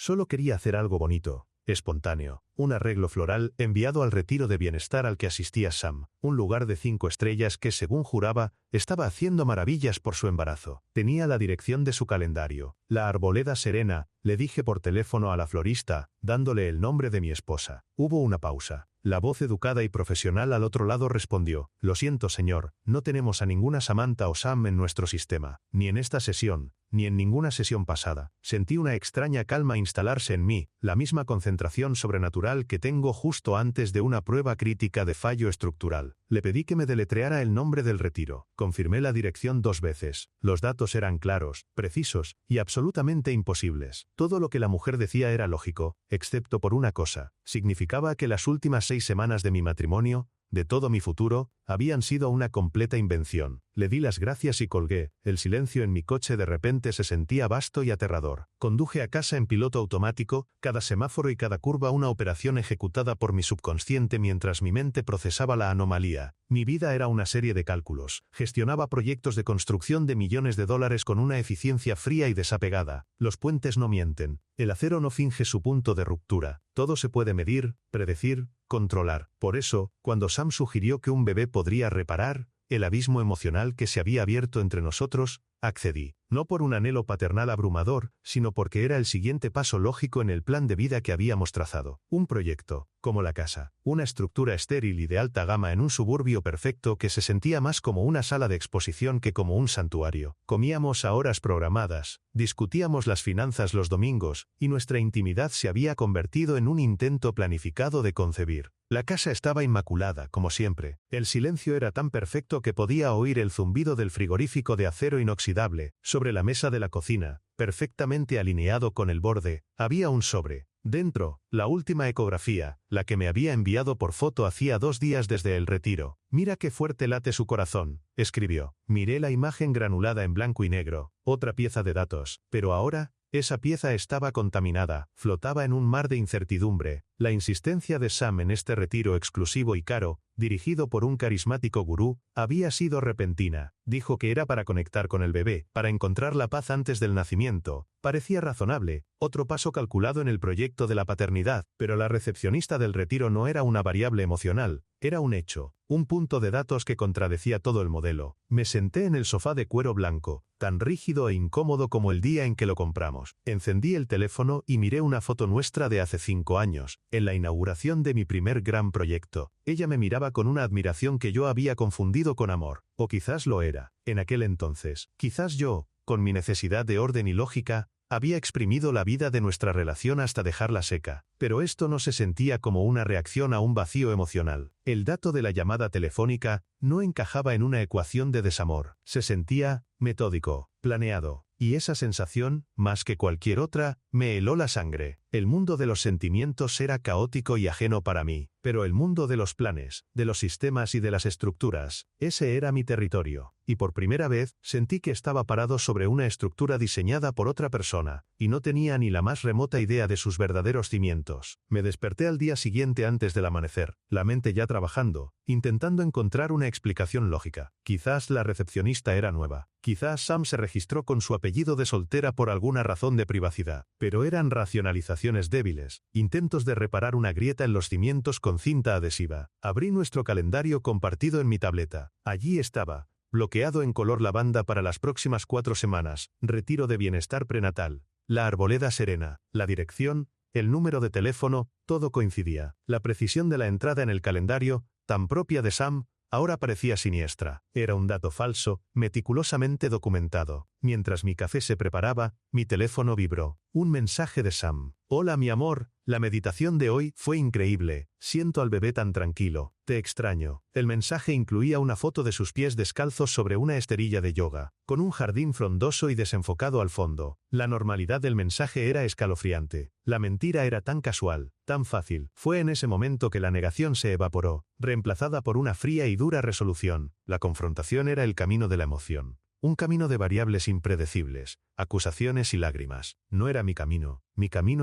Solo quería hacer algo bonito, espontáneo, un arreglo floral enviado al retiro de bienestar al que asistía Sam, un lugar de 5 estrellas que, según juraba, estaba haciendo maravillas por su embarazo. Tenía la dirección de su calendario. La Arboleda Serena, le dije por teléfono a la florista, dándole el nombre de mi esposa. Hubo una pausa. La voz educada y profesional al otro lado respondió: «Lo siento, señor, no tenemos a ninguna Samantha o Sam en nuestro sistema, ni en esta sesión, ni en ninguna sesión pasada». Sentí una extraña calma instalarse en mí, la misma concentración sobrenatural que tengo justo antes de una prueba crítica de fallo estructural. Le pedí que me deletreara el nombre del retiro. Confirmé la dirección 2 veces. Los datos eran claros, precisos y absolutamente imposibles. Todo lo que la mujer decía era lógico, excepto por una cosa. Significaba que las últimas 6 semanas de mi matrimonio, de todo mi futuro, habían sido una completa invención. Le di las gracias y colgué. El silencio en mi coche de repente se sentía vasto y aterrador. Conduje a casa en piloto automático, cada semáforo y cada curva una operación ejecutada por mi subconsciente mientras mi mente procesaba la anomalía. Mi vida era una serie de cálculos. Gestionaba proyectos de construcción de millones de dólares con una eficiencia fría y desapegada. Los puentes no mienten. El acero no finge su punto de ruptura. Todo se puede medir, predecir, controlar. Por eso, cuando Sam sugirió que un bebé podría reparar el abismo emocional que se había abierto entre nosotros, accedí. No por un anhelo paternal abrumador, sino porque era el siguiente paso lógico en el plan de vida que habíamos trazado. Un proyecto, como la casa, una estructura estéril y de alta gama en un suburbio perfecto que se sentía más como una sala de exposición que como un santuario. Comíamos a horas programadas, discutíamos las finanzas los domingos, y nuestra intimidad se había convertido en un intento planificado de concebir. La casa estaba inmaculada, como siempre. El silencio era tan perfecto que podía oír el zumbido del frigorífico de acero inoxidable. Sobre la mesa de la cocina, perfectamente alineado con el borde, había un sobre. Dentro, la última ecografía, la que me había enviado por foto hacía 2 días desde el retiro. «Mira qué fuerte late su corazón», escribió. Miré la imagen granulada en blanco y negro, otra pieza de datos, pero ahora, esa pieza estaba contaminada, flotaba en un mar de incertidumbre. La insistencia de Sam en este retiro exclusivo y caro, dirigido por un carismático gurú, había sido repentina. Dijo que era para conectar con el bebé, para encontrar la paz antes del nacimiento. Parecía razonable, otro paso calculado en el proyecto de la paternidad, pero la recepcionista del retiro no era una variable emocional, era un hecho, un punto de datos que contradecía todo el modelo. Me senté en el sofá de cuero blanco, tan rígido e incómodo como el día en que lo compramos. Encendí el teléfono y miré una foto nuestra de hace 5 años, en la inauguración de mi primer gran proyecto. Ella me miraba con una admiración que yo había confundido con amor, o quizás lo era, en aquel entonces. Quizás yo, con mi necesidad de orden y lógica, había exprimido la vida de nuestra relación hasta dejarla seca, pero esto no se sentía como una reacción a un vacío emocional. El dato de la llamada telefónica no encajaba en una ecuación de desamor. Se sentía metódico, planeado, y esa sensación, más que cualquier otra, me heló la sangre. El mundo de los sentimientos era caótico y ajeno para mí, pero el mundo de los planes, de los sistemas y de las estructuras, ese era mi territorio. Y por primera vez, sentí que estaba parado sobre una estructura diseñada por otra persona, y no tenía ni la más remota idea de sus verdaderos cimientos. Me desperté al día siguiente antes del amanecer, la mente ya trabajando, intentando encontrar una explicación lógica. Quizás la recepcionista era nueva. Quizás Sam se registró con su apellido de soltera por alguna razón de privacidad, pero eran racionalizaciones débiles, intentos de reparar una grieta en los cimientos con cinta adhesiva. Abrí nuestro calendario compartido en mi tableta. Allí estaba, bloqueado en color lavanda para las próximas 4 semanas, retiro de bienestar prenatal, la Arboleda Serena, la dirección, el número de teléfono, todo coincidía. La precisión de la entrada en el calendario, tan propia de Sam, ahora parecía siniestra. Era un dato falso, meticulosamente documentado. Mientras mi café se preparaba, mi teléfono vibró. Un mensaje de Sam. «Hola mi amor, la meditación de hoy fue increíble. Siento al bebé tan tranquilo. Te extraño». El mensaje incluía una foto de sus pies descalzos sobre una esterilla de yoga, con un jardín frondoso y desenfocado al fondo. La normalidad del mensaje era escalofriante. La mentira era tan casual, tan fácil. Fue en ese momento que la negación se evaporó, reemplazada por una fría y dura resolución. La confrontación era el camino de la emoción. Un camino de variables impredecibles, acusaciones y lágrimas. No era mi camino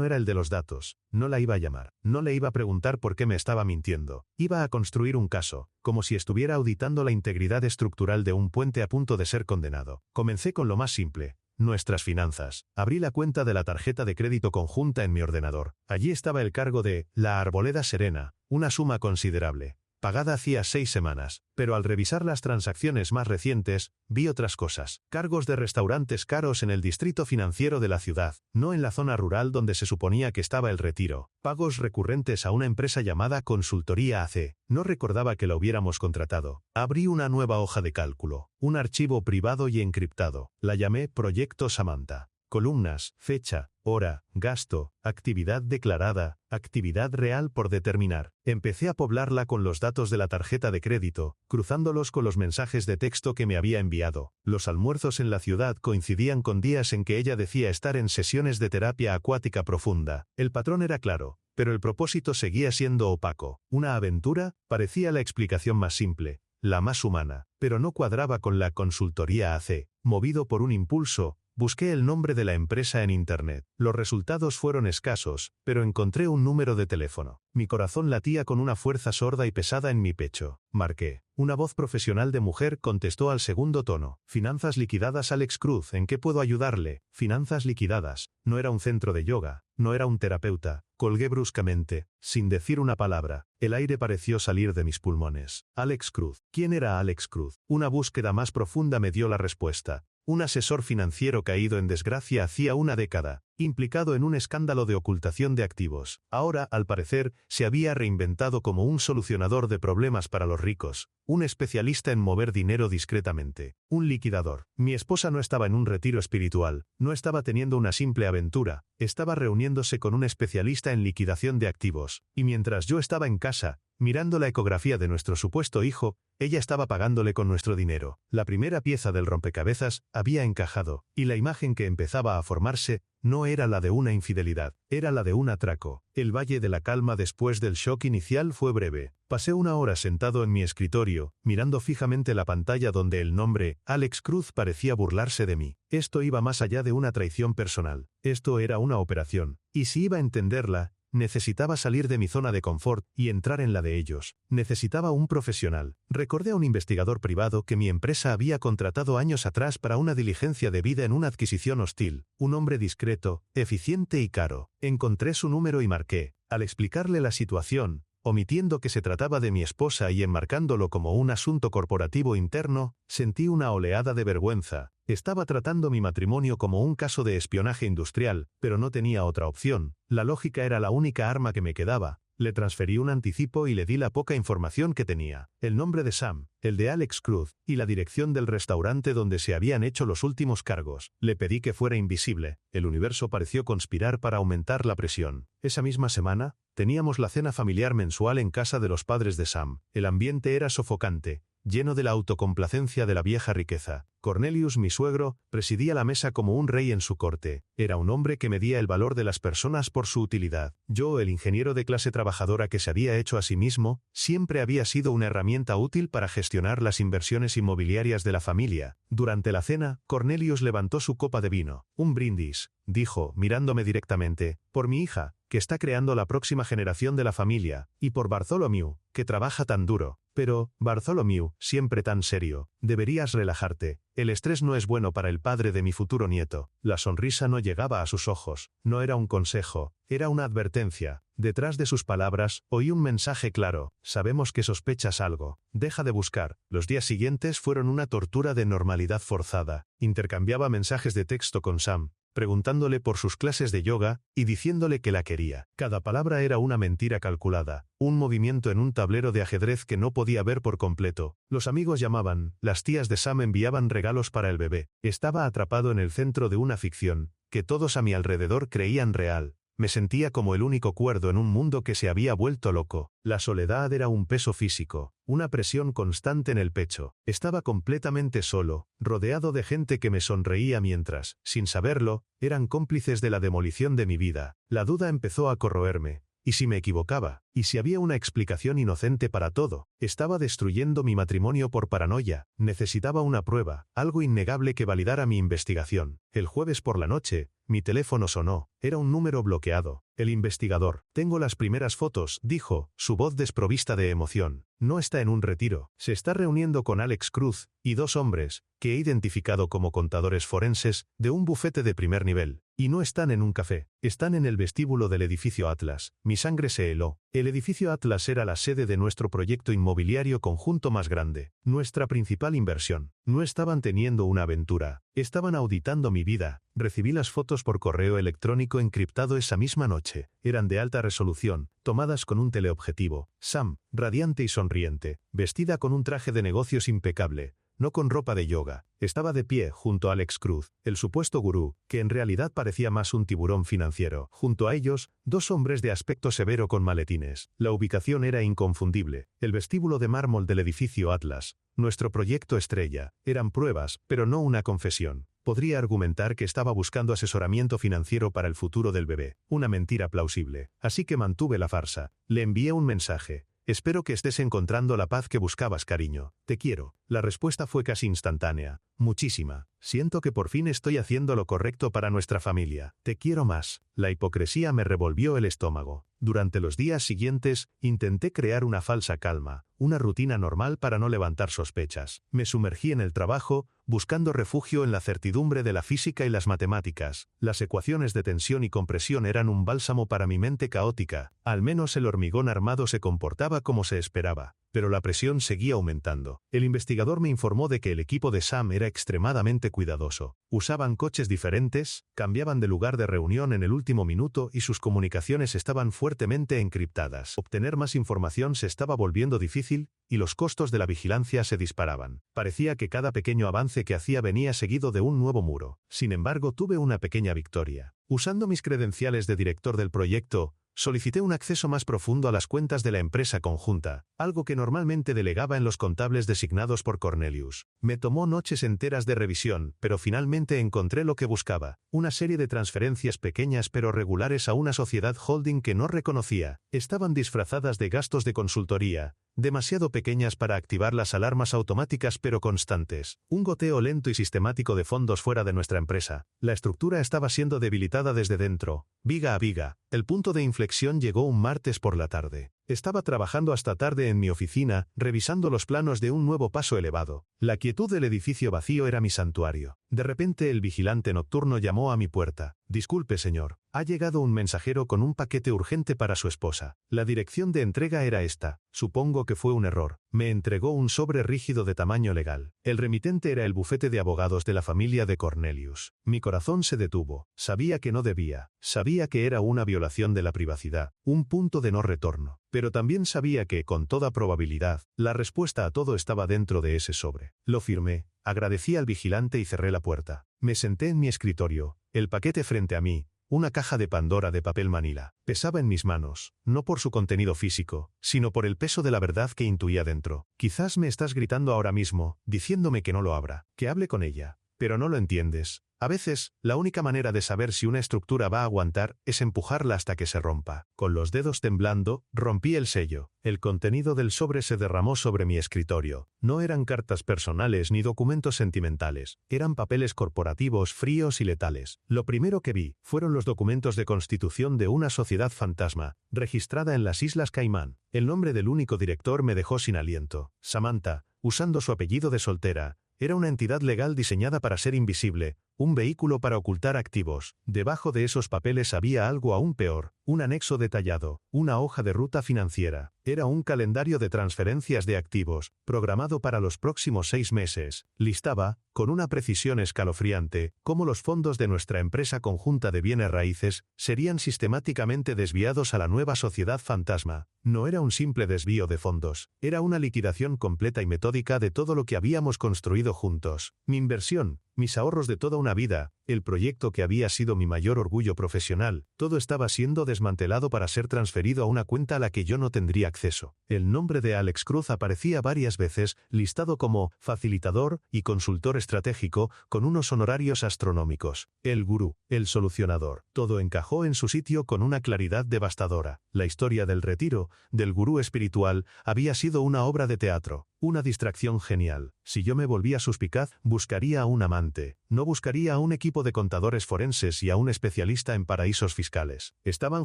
era el de los datos. No la iba a llamar, no le iba a preguntar por qué me estaba mintiendo. Iba a construir un caso, como si estuviera auditando la integridad estructural de un puente a punto de ser condenado. Comencé con lo más simple. nuestras finanzas. Abrí la cuenta de la tarjeta de crédito conjunta en mi ordenador. Allí estaba el cargo de La Arboleda Serena, una suma considerable, pagada hacía 6 semanas, pero al revisar las transacciones más recientes, vi otras cosas. Cargos de restaurantes caros en el distrito financiero de la ciudad, no en la zona rural donde se suponía que estaba el retiro. Pagos recurrentes a una empresa llamada Consultoría AC. No recordaba que la hubiéramos contratado. Abrí una nueva hoja de cálculo, un archivo privado y encriptado. La llamé Proyecto Samantha. Columnas, fecha, hora, gasto, actividad declarada, actividad real por determinar. Empecé a poblarla con los datos de la tarjeta de crédito, cruzándolos con los mensajes de texto que me había enviado. Los almuerzos en la ciudad coincidían con días en que ella decía estar en sesiones de terapia acuática profunda. El patrón era claro, pero el propósito seguía siendo opaco. Una aventura parecía la explicación más simple, la más humana, pero no cuadraba con la Consultoría AC. Movido por un impulso, busqué el nombre de la empresa en Internet. Los resultados fueron escasos, pero encontré un número de teléfono. Mi corazón latía con una fuerza sorda y pesada en mi pecho. Marqué. Una voz profesional de mujer contestó al segundo tono. Finanzas liquidadas, Alex Cruz, ¿en qué puedo ayudarle? Finanzas liquidadas. No era un centro de yoga, no era un terapeuta. Colgué bruscamente, sin decir una palabra. El aire pareció salir de mis pulmones. Alex Cruz. ¿Quién era Alex Cruz? Una búsqueda más profunda me dio la respuesta. Un asesor financiero caído en desgracia hacía una década, implicado en un escándalo de ocultación de activos. Ahora, al parecer, se había reinventado como un solucionador de problemas para los ricos, un especialista en mover dinero discretamente, un liquidador. Mi esposa no estaba en un retiro espiritual, no estaba teniendo una simple aventura, estaba reuniéndose con un especialista en liquidación de activos, y mientras yo estaba en casa, mirando la ecografía de nuestro supuesto hijo, ella estaba pagándole con nuestro dinero. La primera pieza del rompecabezas había encajado, y la imagen que empezaba a formarse no era la de una infidelidad, era la de un atraco. El valle de la calma después del shock inicial fue breve. Pasé una hora sentado en mi escritorio, mirando fijamente la pantalla donde el nombre Alex Cruz parecía burlarse de mí. Esto iba más allá de una traición personal. Esto era una operación, y si iba a entenderla, necesitaba salir de mi zona de confort y entrar en la de ellos. Necesitaba un profesional. Recordé a un investigador privado que mi empresa había contratado años atrás para una diligencia debida en una adquisición hostil. Un hombre discreto, eficiente y caro. Encontré su número y marqué. Al explicarle la situación, omitiendo que se trataba de mi esposa y enmarcándolo como un asunto corporativo interno, sentí una oleada de vergüenza. Estaba tratando mi matrimonio como un caso de espionaje industrial, pero no tenía otra opción. La lógica era la única arma que me quedaba. Le transferí un anticipo y le di la poca información que tenía. El nombre de Sam, el de Alex Cruz, y la dirección del restaurante donde se habían hecho los últimos cargos. Le pedí que fuera invisible. El universo pareció conspirar para aumentar la presión. Esa misma semana, teníamos la cena familiar mensual en casa de los padres de Sam. El ambiente era sofocante, lleno de la autocomplacencia de la vieja riqueza. Cornelius, mi suegro, presidía la mesa como un rey en su corte. Era un hombre que medía el valor de las personas por su utilidad. Yo, el ingeniero de clase trabajadora que se había hecho a sí mismo, siempre había sido una herramienta útil para gestionar las inversiones inmobiliarias de la familia. Durante la cena, Cornelius levantó su copa de vino. Un brindis, dijo, mirándome directamente, por mi hija, que está creando la próxima generación de la familia, y por Bartholomew, que trabaja tan duro. Pero, Bartholomew, siempre tan serio, deberías relajarte. El estrés no es bueno para el padre de mi futuro nieto. La sonrisa no llegaba a sus ojos. No era un consejo, era una advertencia. Detrás de sus palabras, oí un mensaje claro. Sabemos que sospechas algo. Deja de buscar. Los días siguientes fueron una tortura de normalidad forzada. Intercambiaba mensajes de texto con Sam, preguntándole por sus clases de yoga y diciéndole que la quería. Cada palabra era una mentira calculada, un movimiento en un tablero de ajedrez que no podía ver por completo. Los amigos llamaban, las tías de Sam enviaban regalos para el bebé. Estaba atrapado en el centro de una ficción, que todos a mi alrededor creían real. Me sentía como el único cuerdo en un mundo que se había vuelto loco. La soledad era un peso físico, una presión constante en el pecho. Estaba completamente solo, rodeado de gente que me sonreía mientras, sin saberlo, eran cómplices de la demolición de mi vida. La duda empezó a corroerme, ¿Y si me equivocaba? ¿Y si había una explicación inocente para todo? Estaba destruyendo mi matrimonio por paranoia. Necesitaba una prueba, algo innegable que validara mi investigación. El jueves por la noche, mi teléfono sonó. Era un número bloqueado. El investigador. Tengo las primeras fotos, dijo, su voz desprovista de emoción. No está en un retiro. Se está reuniendo con Alex Cruz y 2 hombres, que he identificado como contadores forenses, de un bufete de primer nivel. Y no están en un café. Están en el vestíbulo del edificio Atlas. Mi sangre se heló. El edificio Atlas era la sede de nuestro proyecto inmobiliario conjunto más grande. Nuestra principal inversión. No estaban teniendo una aventura. Estaban auditando mi vida. Recibí las fotos por correo electrónico encriptado esa misma noche. Eran de alta resolución, tomadas con un teleobjetivo. Sam, radiante y sonriente, vestida con un traje de negocios impecable, no con ropa de yoga. Estaba de pie junto a Alex Cruz, el supuesto gurú, que en realidad parecía más un tiburón financiero. Junto a ellos, 2 hombres de aspecto severo con maletines. La ubicación era inconfundible. El vestíbulo de mármol del edificio Atlas. Nuestro proyecto estrella. Eran pruebas, pero no una confesión. Podría argumentar que estaba buscando asesoramiento financiero para el futuro del bebé. Una mentira plausible. Así que mantuve la farsa. Le envié un mensaje. Espero que estés encontrando la paz que buscabas, cariño. Te quiero. La respuesta fue casi instantánea. Muchísima. Siento que por fin estoy haciendo lo correcto para nuestra familia. Te quiero más. La hipocresía me revolvió el estómago. Durante los días siguientes, intenté crear una falsa calma, una rutina normal para no levantar sospechas. Me sumergí en el trabajo, buscando refugio en la certidumbre de la física y las matemáticas. Las ecuaciones de tensión y compresión eran un bálsamo para mi mente caótica. Al menos el hormigón armado se comportaba como se esperaba. Pero la presión seguía aumentando. El investigador me informó de que el equipo de Sam era extremadamente cuidadoso. Usaban coches diferentes, cambiaban de lugar de reunión en el último minuto y sus comunicaciones estaban fuertemente encriptadas. Obtener más información se estaba volviendo difícil y los costos de la vigilancia se disparaban. Parecía que cada pequeño avance que hacía venía seguido de un nuevo muro. Sin embargo, tuve una pequeña victoria. Usando mis credenciales de director del proyecto, solicité un acceso más profundo a las cuentas de la empresa conjunta, algo que normalmente delegaba en los contables designados por Cornelius. Me tomó noches enteras de revisión, pero finalmente encontré lo que buscaba, una serie de transferencias pequeñas pero regulares a una sociedad holding que no reconocía. Estaban disfrazadas de gastos de consultoría, demasiado pequeñas para activar las alarmas automáticas pero constantes. Un goteo lento y sistemático de fondos fuera de nuestra empresa. La estructura estaba siendo debilitada desde dentro, viga a viga. El punto de inflexión llegó un martes por la tarde. Estaba trabajando hasta tarde en mi oficina, revisando los planos de un nuevo paso elevado. La quietud del edificio vacío era mi santuario. De repente el vigilante nocturno llamó a mi puerta. «Disculpe, señor. Ha llegado un mensajero con un paquete urgente para su esposa. La dirección de entrega era esta. Supongo que fue un error». Me entregó un sobre rígido de tamaño legal. El remitente era el bufete de abogados de la familia de Cornelius. Mi corazón se detuvo. Sabía que no debía. Sabía que era una violación de la privacidad, un punto de no retorno. Pero también sabía que, con toda probabilidad, la respuesta a todo estaba dentro de ese sobre. Lo firmé, agradecí al vigilante y cerré la puerta. Me senté en mi escritorio, el paquete frente a mí, una caja de Pandora de papel manila. Pesaba en mis manos, no por su contenido físico, sino por el peso de la verdad que intuía dentro. Quizás me estás gritando ahora mismo, diciéndome que no lo abra, que hable con ella. Pero no lo entiendes. A veces, la única manera de saber si una estructura va a aguantar es empujarla hasta que se rompa. Con los dedos temblando, rompí el sello. El contenido del sobre se derramó sobre mi escritorio. No eran cartas personales ni documentos sentimentales. Eran papeles corporativos fríos y letales. Lo primero que vi fueron los documentos de constitución de una sociedad fantasma, registrada en las Islas Caimán. El nombre del único director me dejó sin aliento. Samantha, usando su apellido de soltera, era una entidad legal diseñada para ser invisible, un vehículo para ocultar activos. Debajo de esos papeles había algo aún peor, un anexo detallado, una hoja de ruta financiera. Era un calendario de transferencias de activos, programado para los próximos 6 meses. Listaba, con una precisión escalofriante, cómo los fondos de nuestra empresa conjunta de bienes raíces serían sistemáticamente desviados a la nueva sociedad fantasma. No era un simple desvío de fondos, era una liquidación completa y metódica de todo lo que habíamos construido juntos. Mi inversión, mis ahorros de toda una vida, el proyecto que había sido mi mayor orgullo profesional, todo estaba siendo desmantelado para ser transferido a una cuenta a la que yo no tendría acceso. acceso. El nombre de Alex Cruz aparecía varias veces, listado como facilitador y consultor estratégico, con unos honorarios astronómicos. El gurú, el solucionador. Todo encajó en su sitio con una claridad devastadora. La historia del retiro, del gurú espiritual, había sido una obra de teatro. Una distracción genial. Si yo me volvía suspicaz, buscaría a un amante. No buscaría a un equipo de contadores forenses y a un especialista en paraísos fiscales. Estaban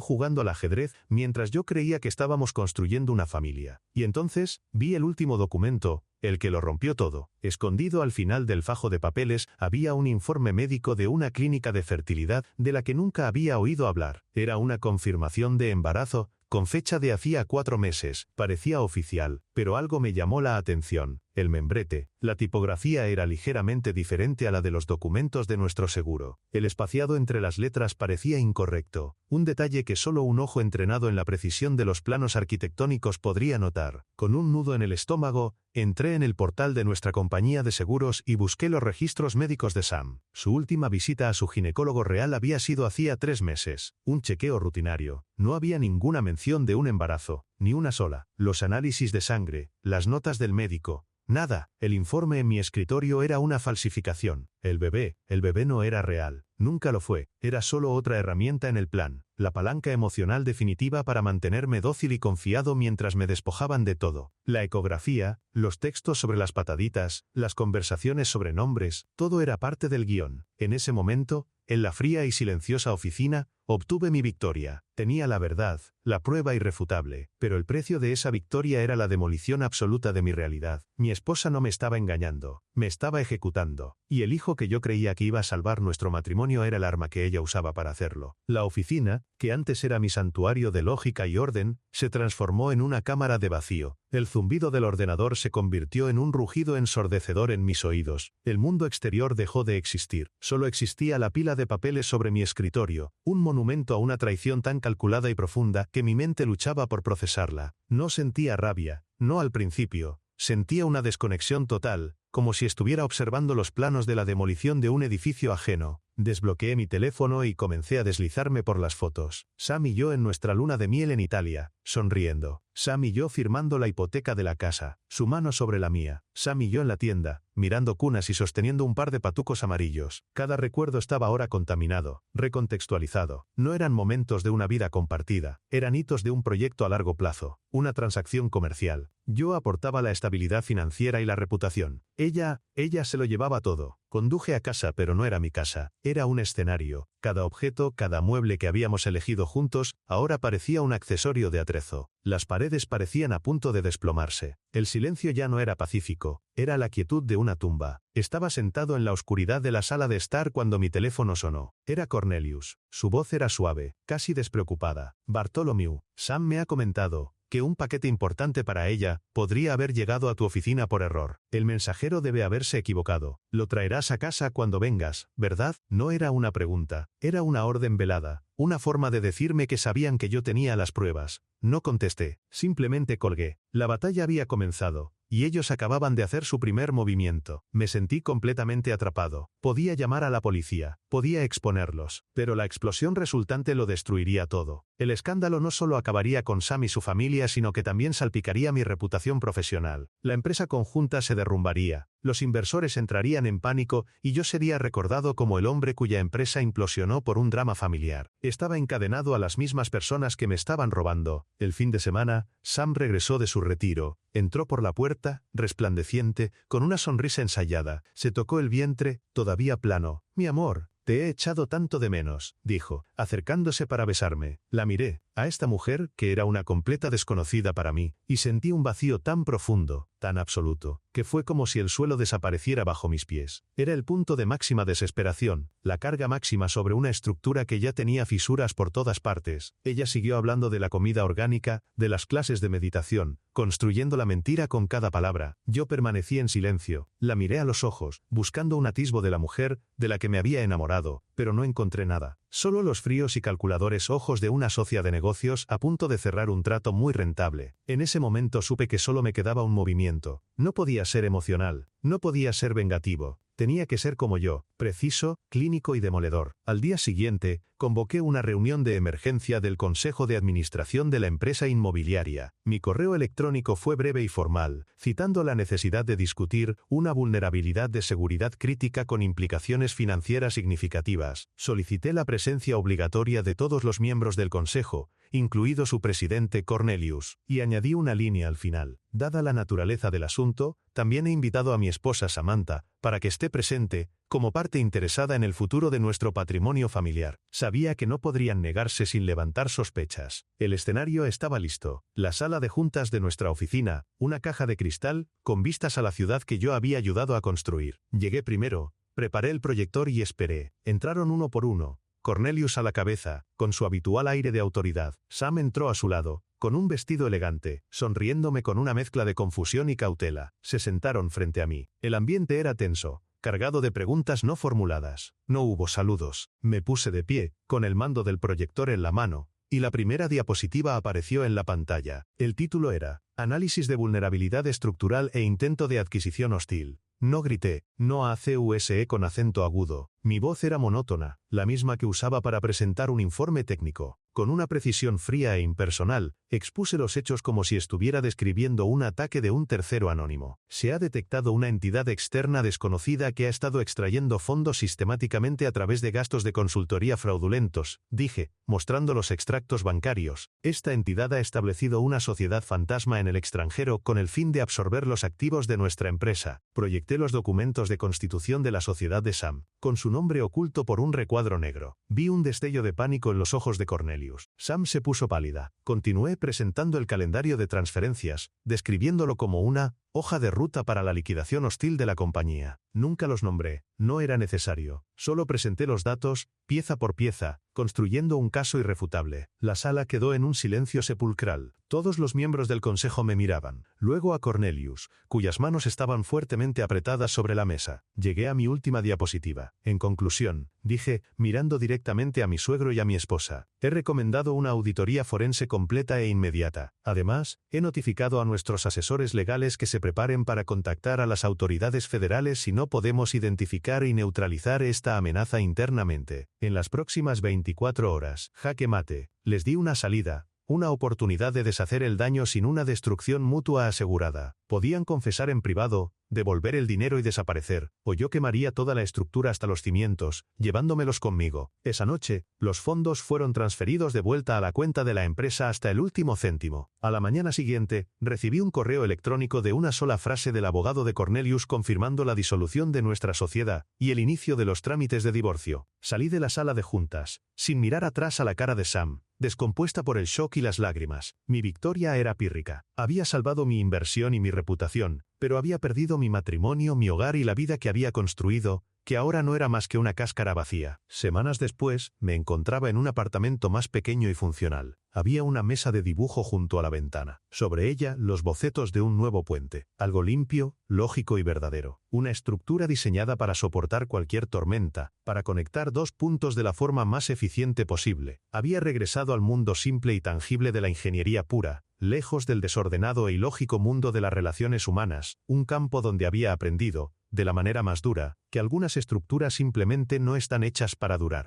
jugando al ajedrez mientras yo creía que estábamos construyendo una familia. Y entonces, vi el último documento, el que lo rompió todo. Escondido al final del fajo de papeles había un informe médico de una clínica de fertilidad de la que nunca había oído hablar. Era una confirmación de embarazo, con fecha de hacía 4 meses. Parecía oficial, pero algo me llamó la atención. El membrete, la tipografía era ligeramente diferente a la de los documentos de nuestro seguro. El espaciado entre las letras parecía incorrecto, un detalle que solo un ojo entrenado en la precisión de los planos arquitectónicos podría notar. Con un nudo en el estómago, entré en el portal de nuestra compañía de seguros y busqué los registros médicos de Sam. Su última visita a su ginecólogo real había sido hacía 3 meses. Un chequeo rutinario. No había ninguna mención de un embarazo, ni una sola. Los análisis de sangre, las notas del médico. Nada, el informe en mi escritorio era una falsificación. El bebé no era real. Nunca lo fue, era solo otra herramienta en el plan, la palanca emocional definitiva para mantenerme dócil y confiado mientras me despojaban de todo. La ecografía, los textos sobre las pataditas, las conversaciones sobre nombres, todo era parte del guión. En ese momento, en la fría y silenciosa oficina, obtuve mi victoria. Tenía la verdad, la prueba irrefutable, pero el precio de esa victoria era la demolición absoluta de mi realidad. Mi esposa no me estaba engañando, me estaba ejecutando, y el hijo que yo creía que iba a salvar nuestro matrimonio era el arma que ella usaba para hacerlo. La oficina, que antes era mi santuario de lógica y orden, se transformó en una cámara de vacío. El zumbido del ordenador se convirtió en un rugido ensordecedor en mis oídos. El mundo exterior dejó de existir. Solo existía la pila de papeles sobre mi escritorio, un monumento a una traición tan calculada y profunda que mi mente luchaba por procesarla. No sentía rabia, no al principio. Sentía una desconexión total, como si estuviera observando los planos de la demolición de un edificio ajeno. Desbloqueé mi teléfono y comencé a deslizarme por las fotos. Sam y yo en nuestra luna de miel en Italia, sonriendo. Sam y yo firmando la hipoteca de la casa, su mano sobre la mía. Sam y yo en la tienda, mirando cunas y sosteniendo un par de patucos amarillos. Cada recuerdo estaba ahora contaminado, recontextualizado. No eran momentos de una vida compartida, eran hitos de un proyecto a largo plazo, una transacción comercial. Yo aportaba la estabilidad financiera y la reputación. Ella se lo llevaba todo. Conduje a casa, pero no era mi casa, era un escenario. Cada objeto, cada mueble que habíamos elegido juntos, ahora parecía un accesorio de atrezo. Las paredes parecían a punto de desplomarse. El silencio ya no era pacífico, era la quietud de una tumba. Estaba sentado en la oscuridad de la sala de estar cuando mi teléfono sonó. Era Cornelius. Su voz era suave, casi despreocupada. Bartholomew, Sam me ha comentado que un paquete importante para ella podría haber llegado a tu oficina por error. El mensajero debe haberse equivocado. Lo traerás a casa cuando vengas, ¿verdad? No era una pregunta, era una orden velada, una forma de decirme que sabían que yo tenía las pruebas. No contesté, simplemente colgué. La batalla había comenzado, y ellos acababan de hacer su primer movimiento. Me sentí completamente atrapado. Podía llamar a la policía, podía exponerlos, pero la explosión resultante lo destruiría todo. El escándalo no solo acabaría con Sam y su familia, sino que también salpicaría mi reputación profesional. La empresa conjunta se derrumbaría, los inversores entrarían en pánico y yo sería recordado como el hombre cuya empresa implosionó por un drama familiar. Estaba encadenado a las mismas personas que me estaban robando. El fin de semana, Sam regresó de su retiro, entró por la puerta, resplandeciente, con una sonrisa ensayada, se tocó el vientre, todavía plano. «Mi amor, te he echado tanto de menos», dijo, acercándose para besarme. La miré, a esta mujer, que era una completa desconocida para mí, y sentí un vacío tan profundo, tan absoluto, que fue como si el suelo desapareciera bajo mis pies. Era el punto de máxima desesperación, la carga máxima sobre una estructura que ya tenía fisuras por todas partes. Ella siguió hablando de la comida orgánica, de las clases de meditación, construyendo la mentira con cada palabra. Yo permanecí en silencio, la miré a los ojos, buscando un atisbo de la mujer de la que me había enamorado, pero no encontré nada. Solo los fríos y calculadores ojos de una socia de negocios a punto de cerrar un trato muy rentable. En ese momento supe que solo me quedaba un movimiento. No podía ser emocional, no podía ser vengativo. Tenía que ser como yo, preciso, clínico y demoledor. Al día siguiente, convoqué una reunión de emergencia del Consejo de Administración de la empresa inmobiliaria. Mi correo electrónico fue breve y formal, citando la necesidad de discutir una vulnerabilidad de seguridad crítica con implicaciones financieras significativas. Solicité la presencia obligatoria de todos los miembros del Consejo, incluido su presidente Cornelius, y añadí una línea al final. Dada la naturaleza del asunto, también he invitado a mi esposa Samantha, para que esté presente, como parte interesada en el futuro de nuestro patrimonio familiar. Sabía que no podrían negarse sin levantar sospechas. El escenario estaba listo. La sala de juntas de nuestra oficina, una caja de cristal, con vistas a la ciudad que yo había ayudado a construir. Llegué primero, preparé el proyector y esperé. Entraron uno por uno. Cornelius a la cabeza, con su habitual aire de autoridad. Sam entró a su lado, con un vestido elegante, sonriéndome con una mezcla de confusión y cautela. Se sentaron frente a mí. El ambiente era tenso, cargado de preguntas no formuladas. No hubo saludos. Me puse de pie, con el mando del proyector en la mano, y la primera diapositiva apareció en la pantalla. El título era Análisis de vulnerabilidad estructural e intento de adquisición hostil. No grité, no acuse con acento agudo. Mi voz era monótona, la misma que usaba para presentar un informe técnico. Con una precisión fría e impersonal, expuse los hechos como si estuviera describiendo un ataque de un tercero anónimo. Se ha detectado una entidad externa desconocida que ha estado extrayendo fondos sistemáticamente a través de gastos de consultoría fraudulentos, dije, mostrando los extractos bancarios. Esta entidad ha establecido una sociedad fantasma en el extranjero con el fin de absorber los activos de nuestra empresa. Proyecté los documentos de constitución de la sociedad de Sam, con su nombre oculto por un recuadro negro. Vi un destello de pánico en los ojos de Cornelius. Sam se puso pálida. Continué presentando el calendario de transferencias, describiéndolo como una hoja de ruta para la liquidación hostil de la compañía. Nunca los nombré, no era necesario. Solo presenté los datos, pieza por pieza, construyendo un caso irrefutable. La sala quedó en un silencio sepulcral. Todos los miembros del consejo me miraban. Luego a Cornelius, cuyas manos estaban fuertemente apretadas sobre la mesa. Llegué a mi última diapositiva. En conclusión, dije, mirando directamente a mi suegro y a mi esposa, he recomendado una auditoría forense completa e inmediata. Además, he notificado a nuestros asesores legales que se preparen para contactar a las autoridades federales si no podemos identificar y neutralizar esta amenaza internamente. En las próximas 24 horas, jaque mate, les di una salida, una oportunidad de deshacer el daño sin una destrucción mutua asegurada. Podían confesar en privado, devolver el dinero y desaparecer, o yo quemaría toda la estructura hasta los cimientos, llevándomelos conmigo. Esa noche, los fondos fueron transferidos de vuelta a la cuenta de la empresa hasta el último céntimo. A la mañana siguiente, recibí un correo electrónico de una sola frase del abogado de Cornelius confirmando la disolución de nuestra sociedad y el inicio de los trámites de divorcio. Salí de la sala de juntas, sin mirar atrás a la cara de Sam, descompuesta por el shock y las lágrimas. Mi victoria era pírrica. Había salvado mi inversión y mi reputación, pero había perdido mi matrimonio, mi hogar y la vida que había construido, que ahora no era más que una cáscara vacía. Semanas después, me encontraba en un apartamento más pequeño y funcional. Había una mesa de dibujo junto a la ventana. Sobre ella, los bocetos de un nuevo puente. Algo limpio, lógico y verdadero. Una estructura diseñada para soportar cualquier tormenta, para conectar dos puntos de la forma más eficiente posible. Había regresado al mundo simple y tangible de la ingeniería pura, lejos del desordenado e ilógico mundo de las relaciones humanas, un campo donde había aprendido, de la manera más dura, que algunas estructuras simplemente no están hechas para durar.